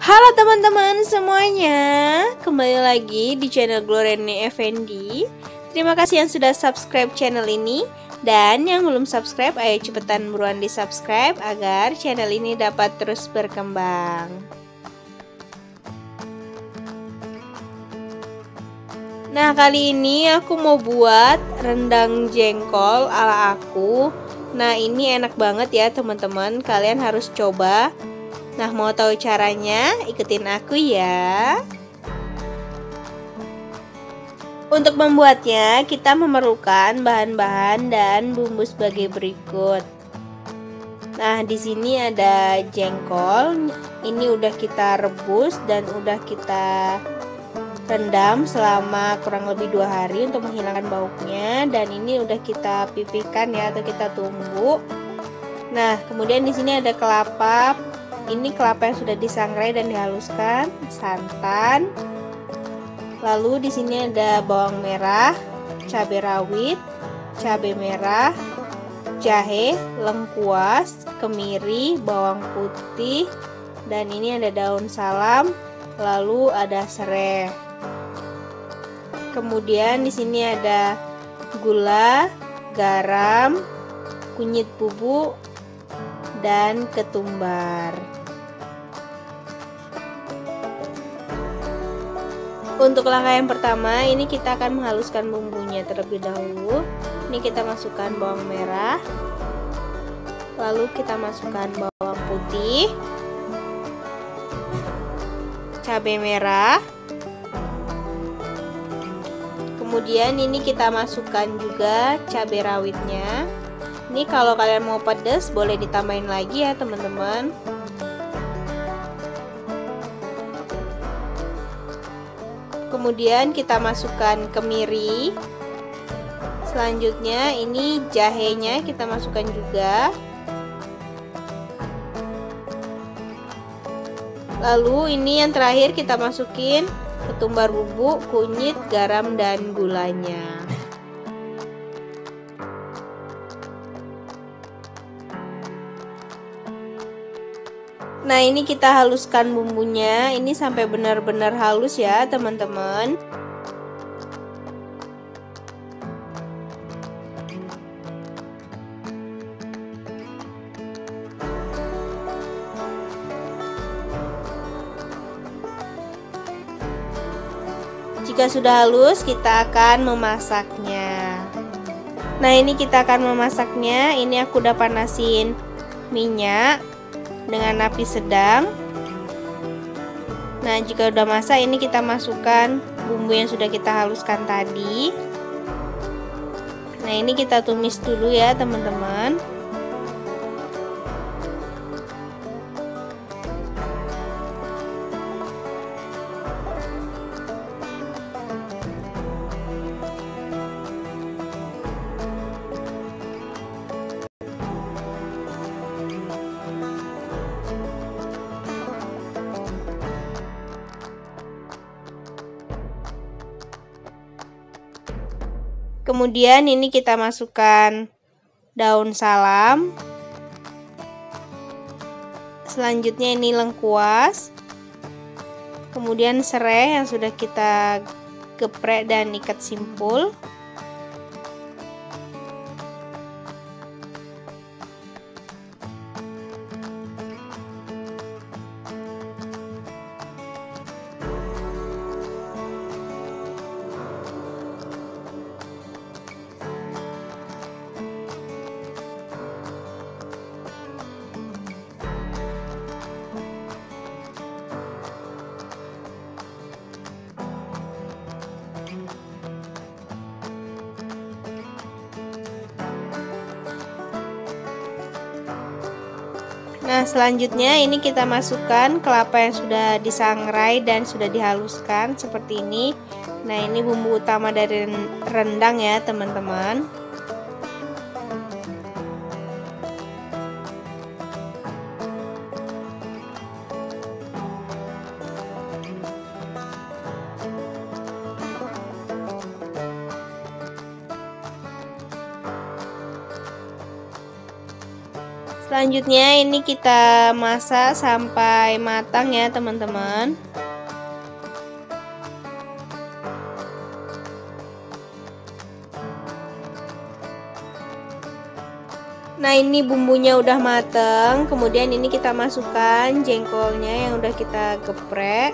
Halo teman-teman semuanya, kembali lagi di channel Gloriani Effendi. Terima kasih yang sudah subscribe channel ini. Dan yang belum subscribe, ayo cepetan buruan di subscribe agar channel ini dapat terus berkembang. Nah, kali ini aku mau buat rendang jengkol ala aku. Nah, ini enak banget ya teman-teman, kalian harus coba. Nah, mau tahu caranya? Ikutin aku ya. Untuk membuatnya, kita memerlukan bahan-bahan dan bumbu sebagai berikut. Nah, di sini ada jengkol. Ini udah kita rebus dan udah kita rendam selama kurang lebih 2 hari untuk menghilangkan baunya. Dan ini udah kita pipihkan ya, atau kita tumbuk. Nah, kemudian di sini ada kelapa. Ini kelapa yang sudah disangrai dan dihaluskan, santan. Lalu di sini ada bawang merah, cabai rawit, cabai merah, jahe, lengkuas, kemiri, bawang putih, dan ini ada daun salam, lalu ada serai. Kemudian di sini ada gula, garam, kunyit bubuk, dan ketumbar. Untuk langkah yang pertama, ini kita akan menghaluskan bumbunya terlebih dahulu. Ini kita masukkan bawang merah, lalu kita masukkan bawang putih, cabai merah, kemudian ini kita masukkan juga cabai rawitnya. Ini kalau kalian mau pedas boleh ditambahin lagi ya teman-teman. Kemudian kita masukkan kemiri. Selanjutnya ini jahenya kita masukkan juga. Lalu ini yang terakhir kita masukin ketumbar bubuk, kunyit, garam, dan gulanya. Nah, ini kita haluskan bumbunya, ini sampai benar-benar halus ya teman-teman. Jika sudah halus, kita akan memasaknya. Nah, ini kita akan memasaknya. Ini aku udah panasin minyak dengan api sedang. Nah, jika udah masak, ini kita masukkan bumbu yang sudah kita haluskan tadi. Nah, ini kita tumis dulu ya teman-teman. Kemudian ini kita masukkan daun salam. Selanjutnya ini lengkuas. Kemudian serai yang sudah kita geprek dan ikat simpul. Nah, selanjutnya ini kita masukkan kelapa yang sudah disangrai dan sudah dihaluskan seperti ini. Nah, ini bumbu utama dari rendang ya teman-teman. Selanjutnya ini kita masak sampai matang ya teman-teman. Nah, ini bumbunya udah mateng. Kemudian ini kita masukkan jengkolnya yang udah kita geprek.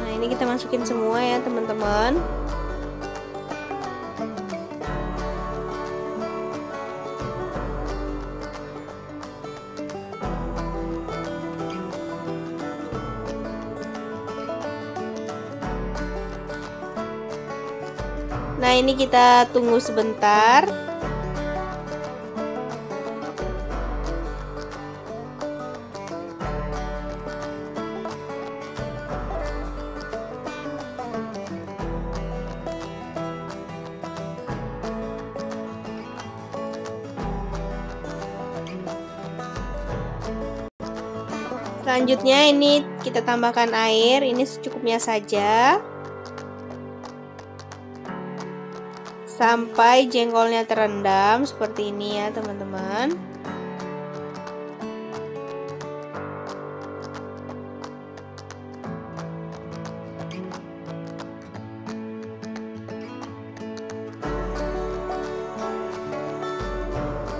Nah, ini kita masukin semua ya teman-teman. Nah, ini kita tunggu sebentar. Selanjutnya ini kita tambahkan air, ini secukupnya saja. Sampai jengkolnya terendam seperti ini ya teman-teman.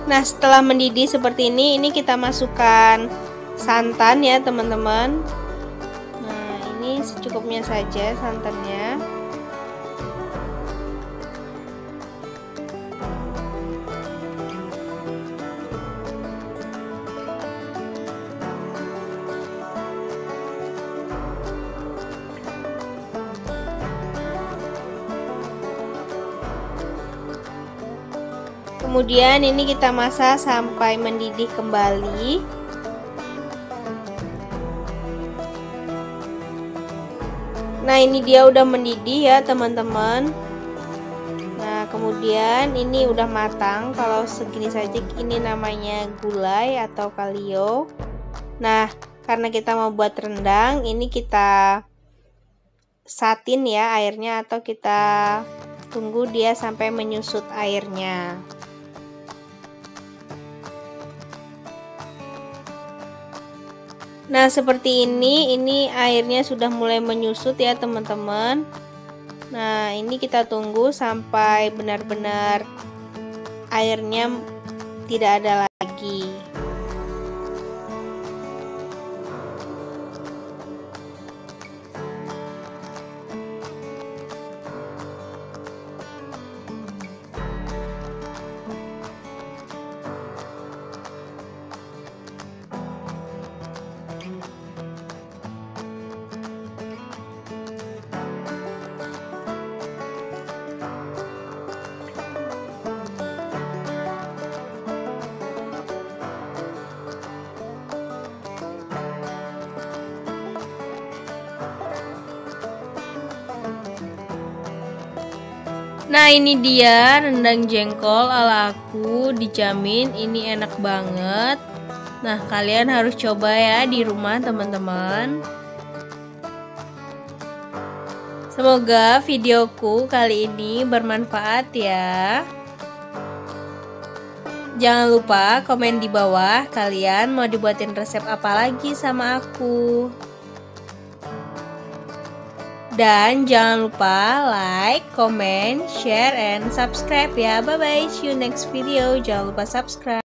Nah, setelah mendidih seperti ini kita masukkan santan ya teman-teman. Nah, ini secukupnya saja santannya. Kemudian ini kita masak sampai mendidih kembali. Nah, ini dia udah mendidih ya teman-teman. Nah, kemudian ini udah matang. Kalau segini saja ini namanya gulai atau kalio. Nah, karena kita mau buat rendang, ini kita satin ya airnya, atau kita tunggu dia sampai menyusut airnya. Nah, seperti ini airnya sudah mulai menyusut ya teman-teman. Nah, ini kita tunggu sampai benar-benar airnya tidak ada lagi. Nah, ini dia rendang jengkol ala aku, dijamin ini enak banget. Nah, kalian harus coba ya di rumah teman-teman. Semoga videoku kali ini bermanfaat ya. Jangan lupa komen di bawah kalian mau dibuatin resep apa lagi sama aku. Dan jangan lupa like, comment, share, and subscribe ya. Bye bye, see you next video. Jangan lupa subscribe.